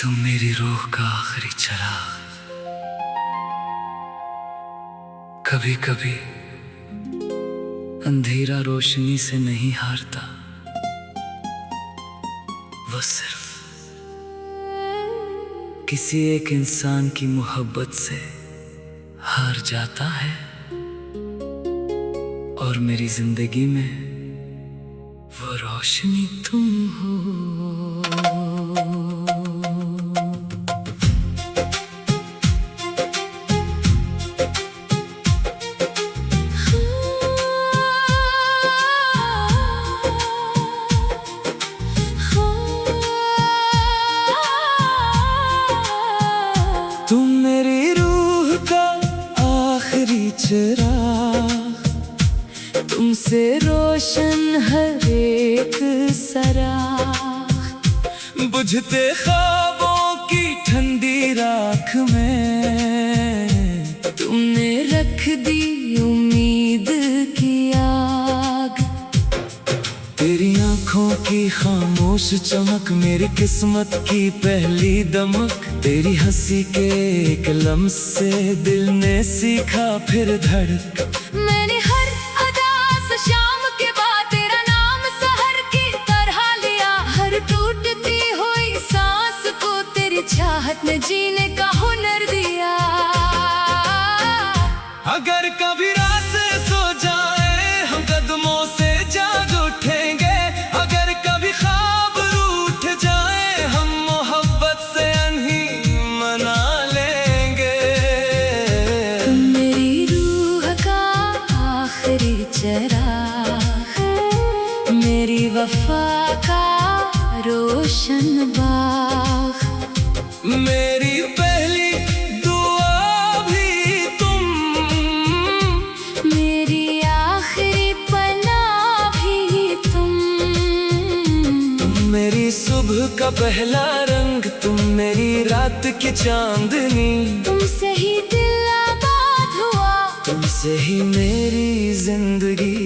तुम मेरी रूह का आखिरी चराग। कभी कभी अंधेरा रोशनी से नहीं हारता, वो सिर्फ किसी एक इंसान की मोहब्बत से हार जाता है। और मेरी जिंदगी में वो रोशनी तुम हो। तुम मेरी रूह का आखिरी चिराग, तुमसे रोशन हर एक सराग। बुझते ख्वाबों की ठंडी राख में तुमने रख दी उम्मीद की आग। तेरी आंखों की खामोश चमक मेरी किस्मत की पहली दमक। तेरी हंसी के एक लम्स से दिल ने सीखा फिर धड़क। मैंने हर अदा से शाम के बाद तेरा नाम सहर की तरह लिया। हर टूटती हुई सांस को तेरी चाहत ने जीने का हुनर दिया। अगर कभी रात सो जाए हम कदमों से जाग उठेंगे। अगर कभी ख्वाब रूठ जाए हम मोहब्बत से अनही मना लेंगे। तुम मेरी रूह का आखिरी चराग, मेरी वफा का रोशन बाग। मेरी पहली दुआ भी तुम, मेरी आखिरी पनाह भी तुम। तुम मेरी सुबह का पहला रंग, तुम मेरी रात की चांदनी। तुमसे ही दिल आबाद हुआ, तुमसे ही मेरी जिंदगी।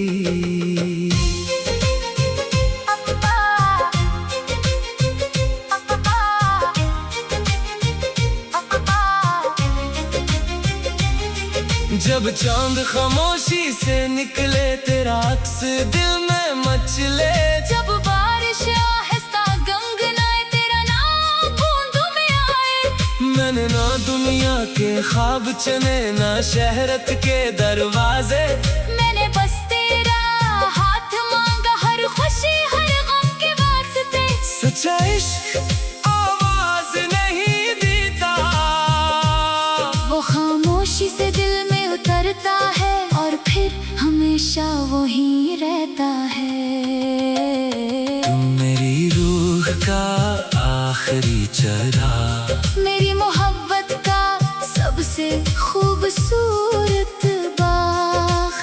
जब चांद खामोशी से निकले तेरा अक्स दिल में मचले। जब बारिश आहिस्ता गंगनाए तेरा नाम बूंदों में आए। मैंने ना दुनिया के ख्वाब चुने ना शहरत के दरवाजे। मैंने बस तेरा हाथ मांगा हर खुशी हर गम के वास्ते। सच्चा इश्क आवाज नहीं देता, वो खामोशी से दिल में उतरता है और फिर हमेशा वही रहता है। तुम मेरी रूह का आखिरी चराग, मेरी मोहब्बत का सबसे खूबसूरत बाग।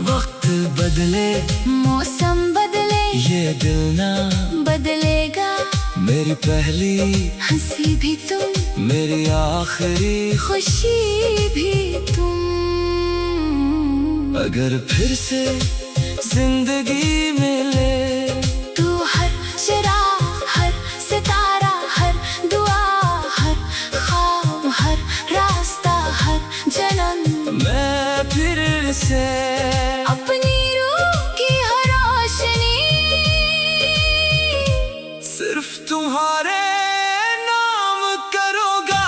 वक्त बदले मौसम बदले ये दिल ना बदलेगा। मेरी पहली हंसी भी तुम, मेरी आखिरी। खुशी भी तुम। अगर फिर से जिंदगी मिले तू हर चिराग, हर सितारा, हर दुआ, हर ख्वाब, हर रास्ता, हर जन्म। मैं फिर से अपनी रूह की हर रोशनी सिर्फ तुम्हारे नाम करूँगा।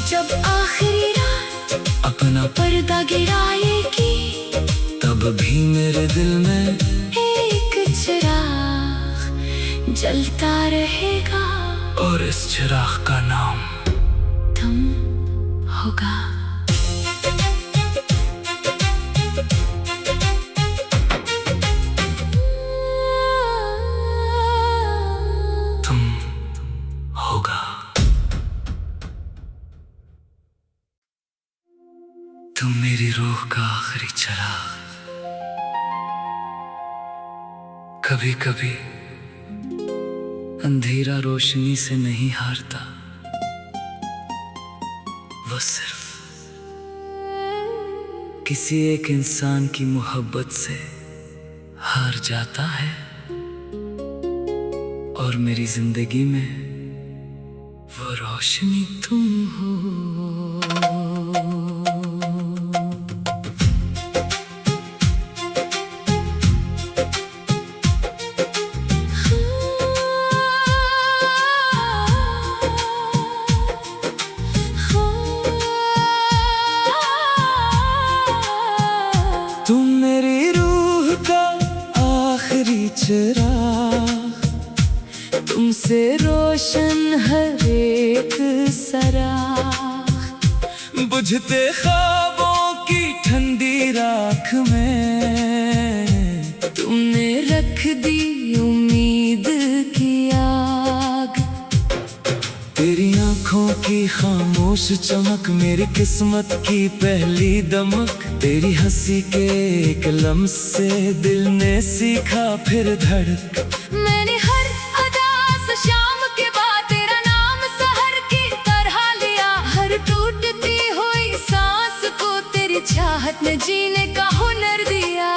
जब आखिरी रात अपना पर्दा गिराएगी, तब भी मेरे दिल में एक चिराग जलता रहेगा। और इस चिराग का नाम तुम होगा। तुम होगा। तुम मेरी रूह का आखिरी चराग। कभी कभी अंधेरा रोशनी से नहीं हारता, वो सिर्फ किसी एक इंसान की मोहब्बत से हार जाता है। और मेरी जिंदगी में वो रोशनी तुम हो। तुम मेरी रूह का आखिरी चिराग, तुमसे रोशन हर एक सराख, बुझते ख्वाबों की ठंडी राख में तुमने रख दी उम्मीद की आग। तेरी आंखों की खामोश चमक मेरी किस्मत की पहली दमक, तेरी हंसी के एक लम्स से दिल ने सीखा फिर धड़क। मैंने हर अदास शाम के बाद तेरा नाम सहर की तरह लिया, हर टूटती हुई सांस को तेरी चाहत ने जीने का हुनर दिया।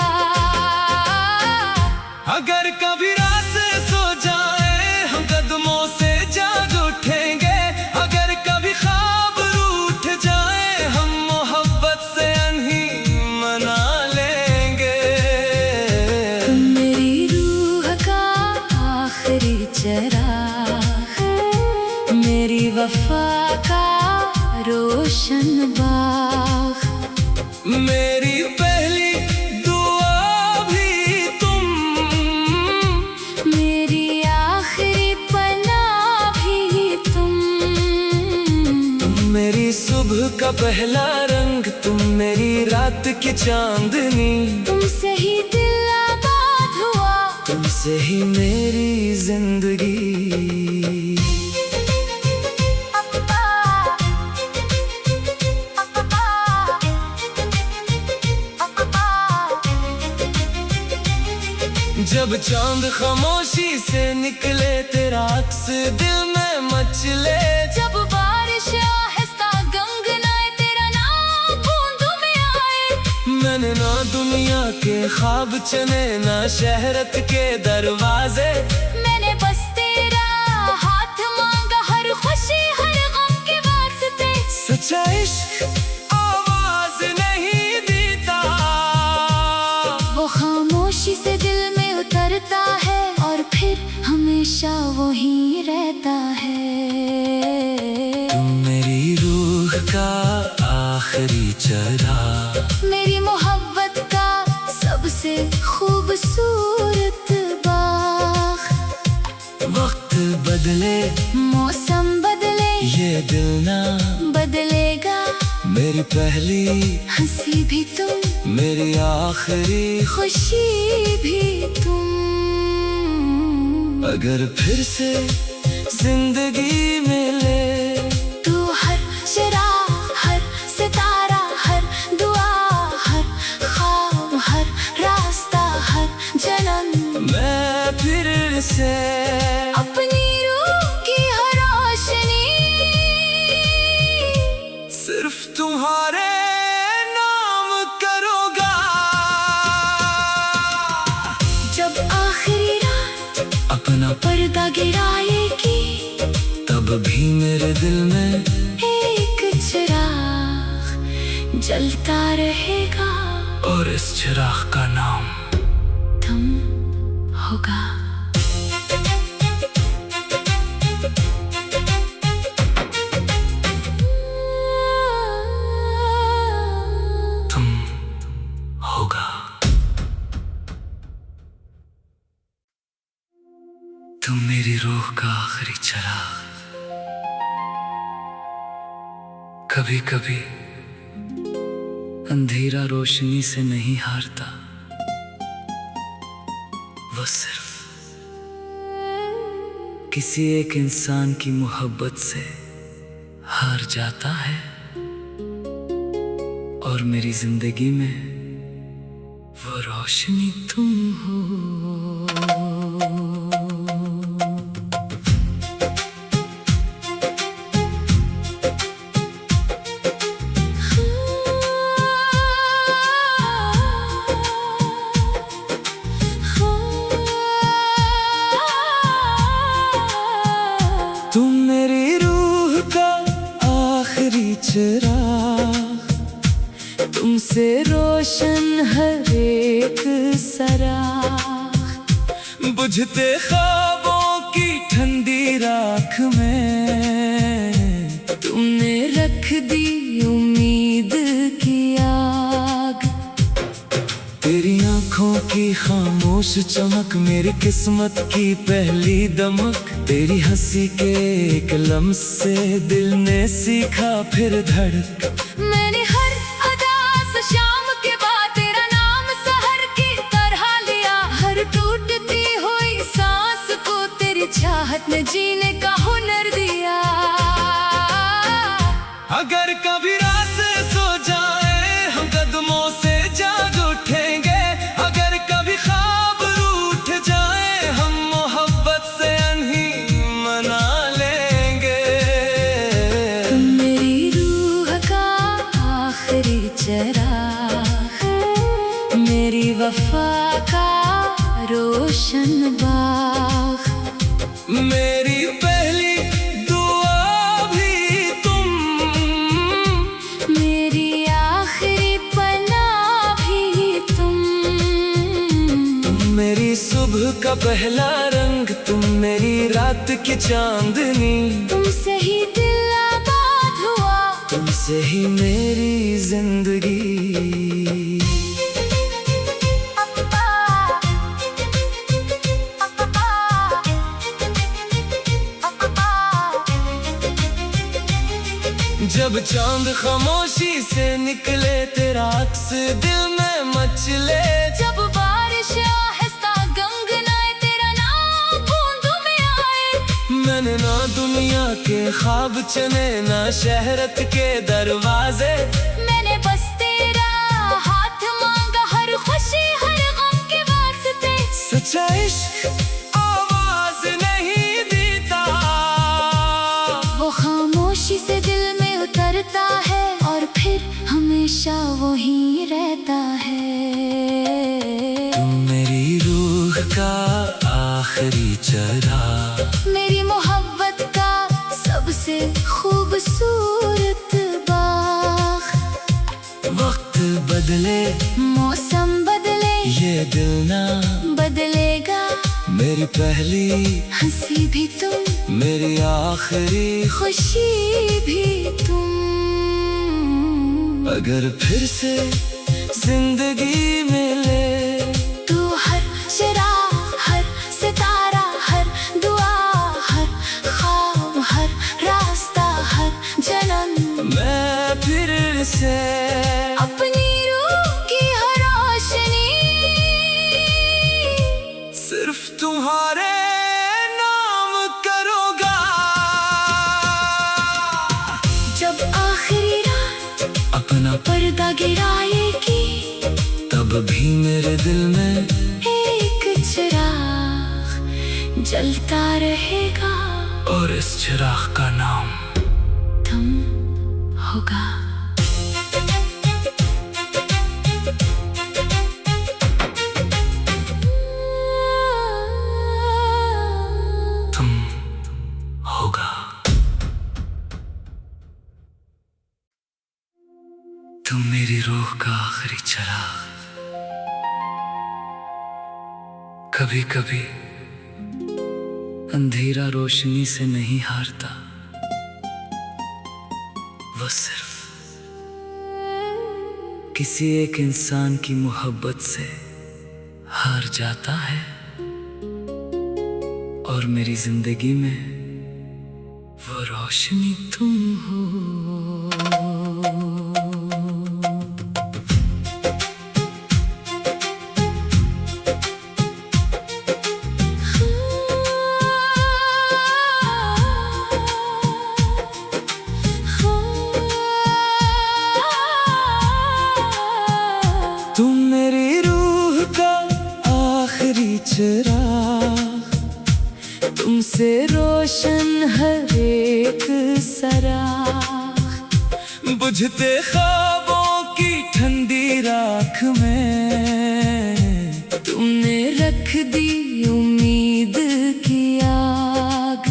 अगर कभी रात से सो जाए हम कदमों से जाग उठेंगे, अगर कभी ख्वाब रूठ जाए हम मोहब्बत से अनही मना लेंगे। तुम मेरी रूह का आखिरी चिराग, मेरी वफा का रोशन बाग, मेरी पहली दुआ भी तुम, मेरी आखिरी पनाह भी तुम। तुम मेरी सुबह का पहला रंग, तुम मेरी रात की चांदनी, तुमसे ही दिल आबाद हुआ, तुमसे ही मेरी जिंदगी। जब चांद खामोशी से निकले तेरा अक्स दिल में मचले, जब बारिश आहिस्ता गंगनाए तेरा नाम बूंदों में आए। मैंने ना दुनिया के ख्वाब चुने ना शहरत के दरवाजे, मैंने बस तेरा हाथ मांगा हर खुशी हर गम के वास्ते। सच्चा इश्क आवाज नहीं देता, वो खामोशी से दिल में उतरता है और फिर हमेशा वहीं रहता है। तुम मेरी रूह का आखिरी चिराग, मेरी मोहब्बत का सबसे खूबसूरत बाग। वक्त बदले मौसम बदले ये दिल ना बदलेगा, मेरी पहली हंसी भी तुम, मेरी आखिरी खुशी भी तुम। अगर फिर से जिंदगी मिले, तू हर चिराग हर सितारा हर दुआ हर ख्वाब हर रास्ता हर जन्म, मैं फिर से अपनी रूह की हर रोशनी सिर्फ तुम्हारे नाम करूँगा। जब आखिरी रात अपना पर्दा गिराएगी, तब भी मेरे दिल में एक चिराग जलता रहेगा और इस चिराग का नाम तुम होगा। तुम होगा। तुम मेरी रूह का आखिरी चिराग, कभी कभी अंधेरा रोशनी से नहीं हारता, वो सिर्फ किसी एक इंसान की मोहब्बत से हार जाता है। और मेरी जिंदगी में वो रोशनी तुम हो। हर एक सराख, बुझते ख्वाबों की ठंडी राख में तुमने रख दी उम्मीद की आग। तेरी आंखों की खामोश चमक मेरी किस्मत की पहली दमक, तेरी हंसी के एक लम्स से दिल ने सीखा फिर धड़क। मैंने हर अदास शाम के बाद तेरा नाम सहर की तरह लिया, हर टूटती हुई सांस को तेरी चाहत ने जीने का हुनर दिया। अगर कभी रात से सो जाए हम कदमों से जाग उठेंगे, अगर कभी ख्वाब रूठ जाए हम मोहब्बत से अनही मना लेंगे। तुम मेरी रूह का आखिरी चराग, मेरी वफा का रोशन बाग, मेरी पहली दुआ भी तुम, मेरी आखिरी पनाह भी तुम। तुम मेरी सुबह का पहला रंग, तुम मेरी रात की चांदनी, तुमसे ही दिल आबाद हुआ, तुमसे ही मेरी जिंदगी। जब चांद खामोशी से निकले तेरा अक्स दिल में मचले, जब बारिश आहिस्ता गंगनाए तेरा नाम बूंदों में आए। मैंने ना दुनिया के ख्वाब चुने ना शहरत के दरवाजे, मैंने बस तेरा हाथ मांगा हर खुशी हर गम के वास्ते। सच्चा इश्क आवाज नहीं देता, वो खामोशी से दिल में उतरता है और फिर हमेशा वही रहता है। तुम मेरी रूह का आखिरी चराग, मेरी मोहब्बत का सबसे खूबसूरत बाग। वक्त बदले मौसम बदले ये दिल ना बदलेगा, मेरी पहली हंसी भी तुम, मेरी आखिरी खुशी भी तुम। अगर फिर से जिंदगी मिले तू हर चिराग हर सितारा हर दुआ हर ख्वाब हर रास्ता हर जन्म, मैं फिर से अपनी रूह की हर रोशनी सिर्फ तुम्हारे नाम करूँगा। जब आखिरी रात अपना पर्दा गिराएगी, तब भी मेरे दिल में एक चिराग जलता रहेगा और इस चिराग का नाम तुम होगा। तुम होगा। तुम मेरी रूह का आखिरी चिराग, कभी कभी अंधेरा रोशनी से नहीं हारता, वो सिर्फ किसी एक इंसान की मोहब्बत से हार जाता है। और मेरी जिंदगी में वो रोशनी तुम हो। तुम मेरी रूह का आखिरी चिराग, तुमसे रोशन हर एक सराख, बुझते ख्वाबों की ठंडी राख में तुमने रख दी उम्मीद की आग।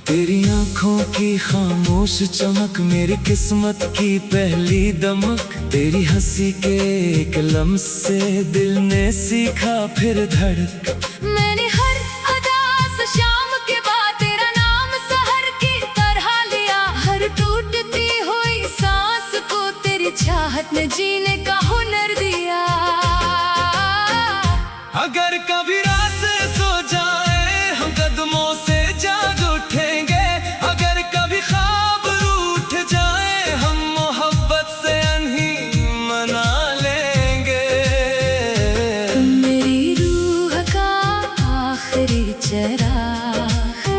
तेरी आंखों की खामोशी खामोश चमक मेरी किस्मत की पहली दमक, तेरी हंसी के एक लम्स से दिल ने सीखा फिर धड़क। मैंने हर अदास शाम के बाद तेरा नाम सहर की तरह लिया, हर टूटती हुई सांस को तेरी चाहत ने जीने का हुनर दिया। अगर कभी रात सो जाए हम कदमों से जाग उठेंगे, अगर कभी ख्वाब रूठ जाए हम मोहब्बत से अनही मना लेंगे। मेरी रूह का आखिरी चराग,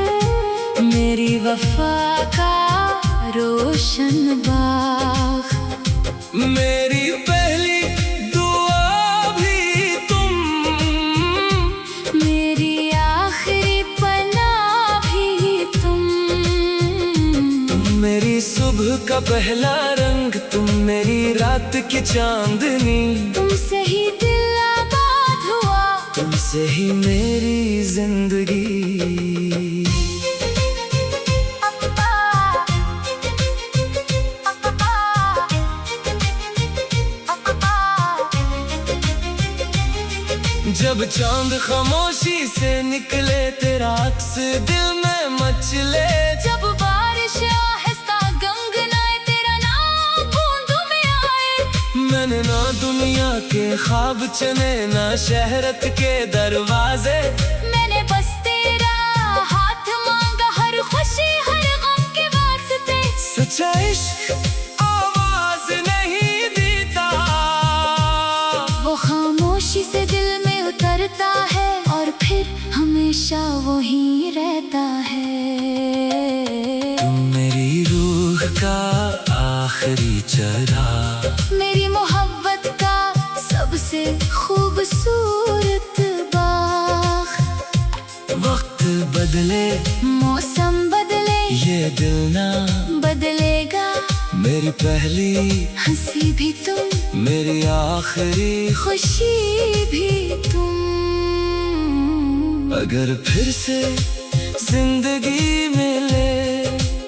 मेरी वफा का रोशन बाग, मेरी पहली दुआ भी तुम, मेरी आखिरी पनाह भी तुम। तुम मेरी सुबह का पहला रंग, तुम मेरी रात की चांदनी, तुमसे ही दिल आबाद हुआ, तुमसे ही मेरी जिंदगी। जब चांद खामोशी से निकले तेरा अक्स दिल में मचले, जब बारिश आहिस्ता गंगनाए तेरा नाम बूंदों में आए। मैंने ना दुनिया के ख्वाब चुने ना शहरत के दरवाजे, मैंने बस तेरा हाथ मांगा हर खुशी हर गम के वास्ते। सच्चा इश्क आवाज नहीं देता, वो खामोशी से दिल में उतरता है और फिर हमेशा वही रहता है। तुम मेरी रूह का आखिरी चराग, मेरी मोहब्बत का सबसे खूबसूरत बाग। वक्त बदले मौसम बदले ये दिल ना बदलेगा, मेरी पहली हंसी भी तुम, मेरी आखिरी खुशी भी तुम। अगर फिर से जिंदगी मिले,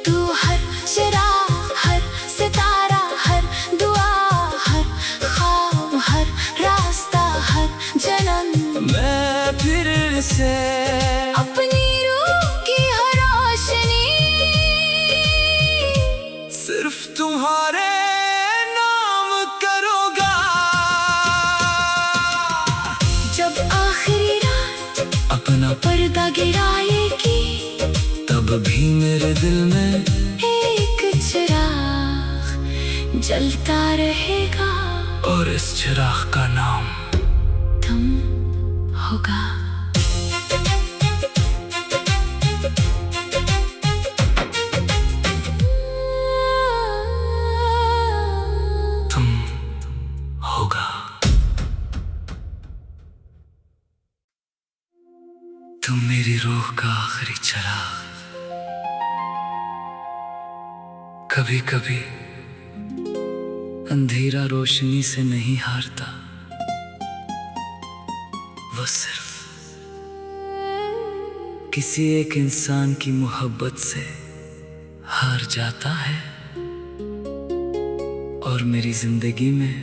तू हर चिराग हर सितारा हर दुआ हर ख्वाब हर रास्ता हर जन्म, मैं फिर से अपनी रूह की हर रोशनी सिर्फ तुम्हारे नाम करूँगा। जब आखिरी रात अपना पर्दा गिराएगी, तब भी मेरे दिल में एक चिराग जलता रहेगा, और इस चिराग का नाम तुम होगा। तुम होगा। तुम मेरी रूह का आखिरी चिराग, कभी कभी अंधेरा रोशनी से नहीं हारता, वो सिर्फ किसी एक इंसान की मोहब्बत से हार जाता है। और मेरी जिंदगी में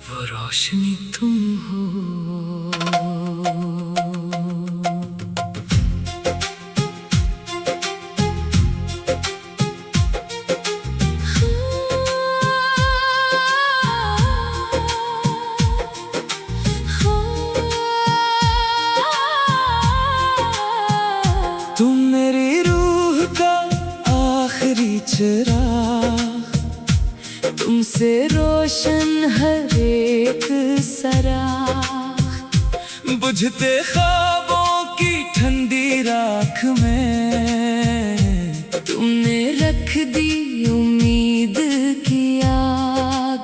वो रोशनी तुम हो। तुम मेरी रूह का आखिरी चिराग, तुमसे रोशन हर एक सराग, बुझते ख्वाबों की ठंडी राख में तुमने रख दी उम्मीद की आग।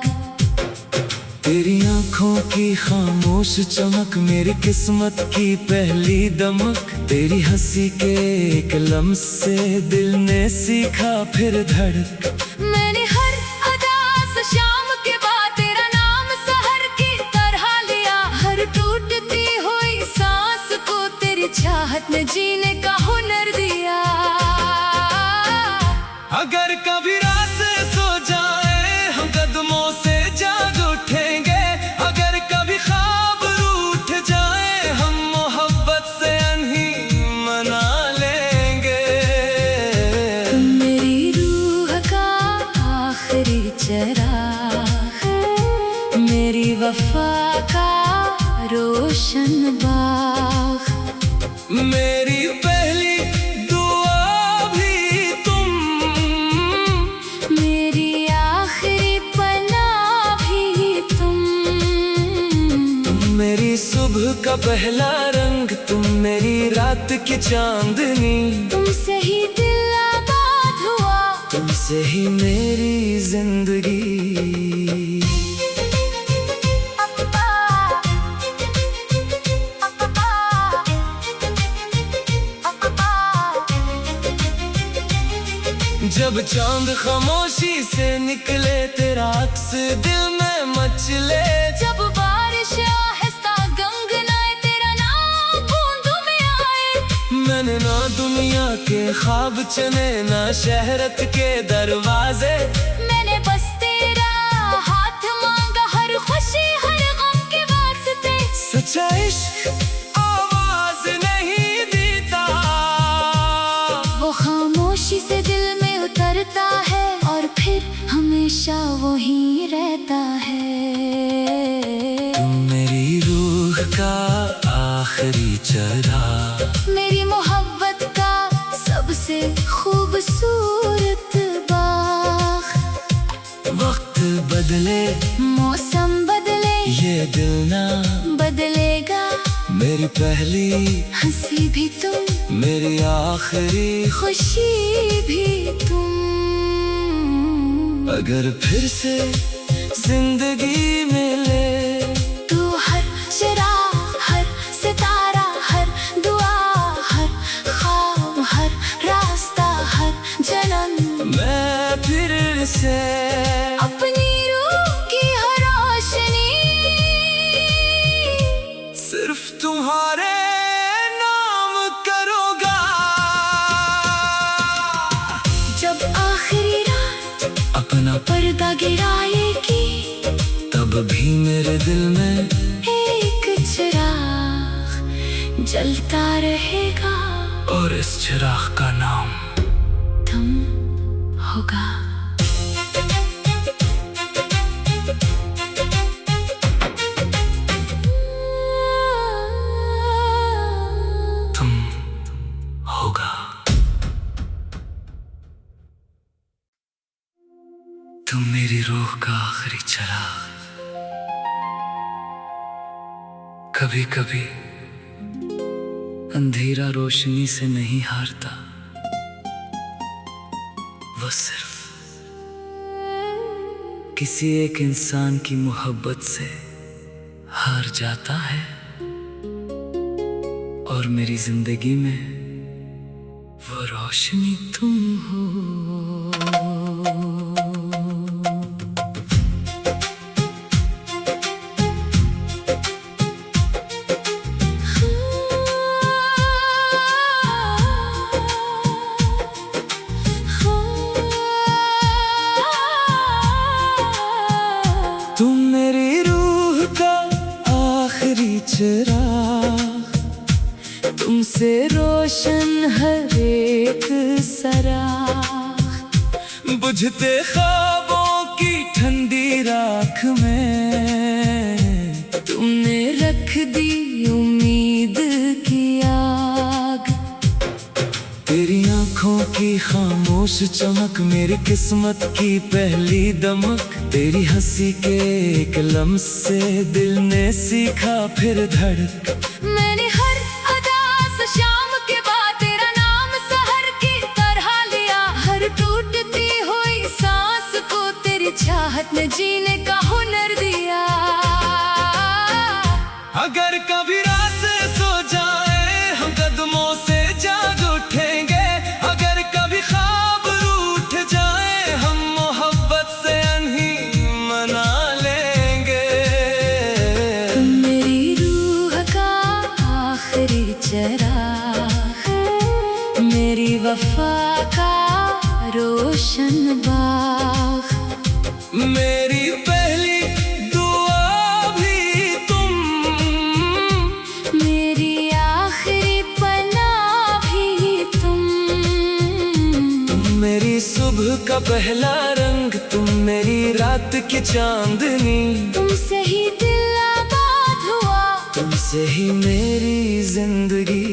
तेरी आंखों की खामोश चमक मेरी किस्मत की पहली दमक, तेरी हंसी के एक लम्स से दिल ने सीखा फिर धड़क। मैंने हर अदास शाम के बाद तेरा नाम सहर की तरह लिया, हर टूटती हुई सांस को तेरी चाहत ने जीने का हुनर दिया। अगर कभी रात से सो जाए हम कदमों से जाग उठेंगे, अगर कभी ख्वाब रूठ जाए हम मोहब्बत से अनही मना लेंगे। तुम मेरी रूह का आखिरी चराग, मेरी वफा का रोशन बाग, मेरी पहली दुआ भी तुम, मेरी आखिरी पनाह भी तुम। तुम मेरी सुबह का पहला रंग, तुम मेरी रात की चांदनी, तुमसे ही दिल आबाद हुआ, तुमसे ही मेरी जिंदगी। जब चांद खामोशी से निकले तेरा अक्स दिल में मचले, जब बारिश आहिस्ता गंगनाए तेरा नाम बूंदों में आए। मैंने ना दुनिया के ख्वाब चुने ना शहरत के दरवाजे, मैंने बस तेरा हाथ मांगा हर खुशी हर गम के वास्ते। सच्चा इश्क आवाज नहीं देता, वो खामोशी से दिल में उतरता है और फिर हमेशा वहीं रहता है। तुम मेरी रूह का आखिरी चराग, मेरी मोहब्बत का सबसे खूबसूरत बाग। वक्त बदले मौसम बदले ये दिल ना बदलेगा, मेरी पहली हंसी भी तुम, मेरी आखिरी खुशी भी तुम। अगर फिर से जिंदगी मिले, तू हर चिराग हर सितारा हर दुआ हर ख्वाब हर रास्ता हर जन्म, मैं फिर से अपनी रूह की हर रोशनी सिर्फ तुम्हारे नाम करूँगा। जब आखिरी रात अपना पर्दा गिराएगी, तब भी मेरे दिल में एक चिराग जलता रहेगा और इस चिराग का नाम तुम होगा। तुम होगा। तुम मेरी रूह का आखिरी चिराग, कभी कभी अंधेरा रोशनी से नहीं हारता, वो सिर्फ किसी एक इंसान की मोहब्बत से हार जाता है। और मेरी जिंदगी में वो रोशनी तुम हो। तुम मेरी रूह का आखिरी चिराग, तुमसे रोशन हर एक सराग, बुझते ख्वाबों की ठंडी राख में तुमने रख दी उम्मीद की आग। तेरी आंखों की खामोश चमक, मेरी किस्मत की पहली दमक, तेरी हंसी के एक लम्हे से दिल ने सीखा फिर धड़क। मैंने हर अदास शाम के बाद तेरा नाम सहर की तरह लिया, हर टूटती हुई सांस को तेरी चाहत ने जीने का हुनर दिया। अगर कभी रात से सो जाए हम कदमों से जाग उठेंगे, अगर कभी ख्वाब रूठ जाए हम मोहब्बत से अनही मना लेंगे। तुम मेरी रूह का आखिरी चिराग, मेरी वफा का रोशन बाग। मेरी पहली दुआ भी तुम, मेरी आखिरी पनाह भी तुम। तुम मेरी सुबह का पहला रंग, तुम मेरी रात की चांदनी। तुमसे ही दिल आबाद हुआ, तुमसे ही मेरी जिंदगी।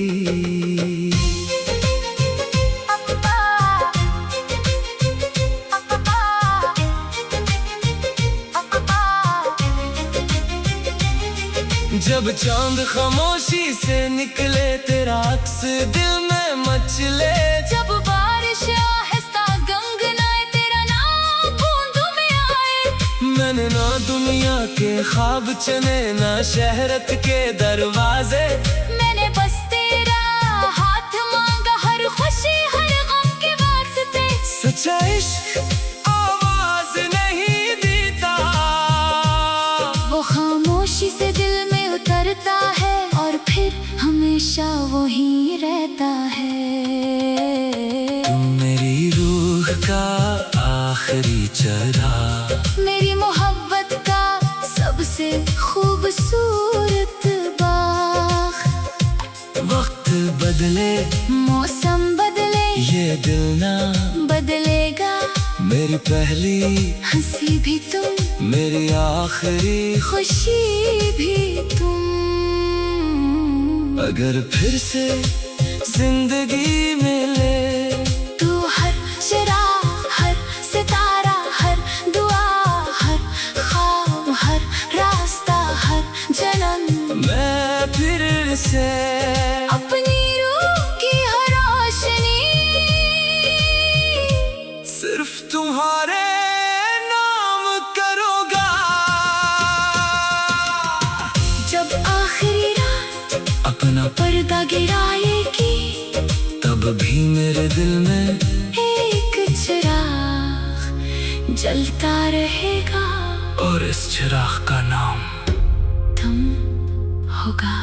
जब चांद खामोशी से निकले, तेरा अक्स दिल में मचले। जब बारिश आहिस्ता गंगनाए, तेरा नाम बूंदों में आए। मैंने ना दुनिया के ख्वाब चुने, ना शहरत के दरवाजे। मैंने बस तेरा हाथ मांगा, हर खुशी हर गम के वास्ते। सच्चा इश्क आवाज नहीं देता, वो खामोशी से दिल में उतरता है, और फिर हमेशा वही रहता है। तुम मेरी रूह का आखिरी चराग, मेरी मोहब्बत का सबसे खूबसूरत बाग। वक्त बदले, मौसम बदले, ये दिल ना बदलेगा। मेरी पहली हंसी भी तुम, मेरी आखिरी। खुशी भी तुम। अगर फिर से जिंदगी मिले, तू हर चिराग, हर सितारा, हर दुआ, हर ख्वाब, हर रास्ता, हर जन्म। मैं फिर से अपनी रूह की हर रोशनी सिर्फ तुम्हारे नाम करूँगा। जब आखिरी रात अपना पर्दा गिराएगी, तब भी मेरे दिल में एक चिराग जलता रहेगा, और इस चिराग का नाम तुम होगा।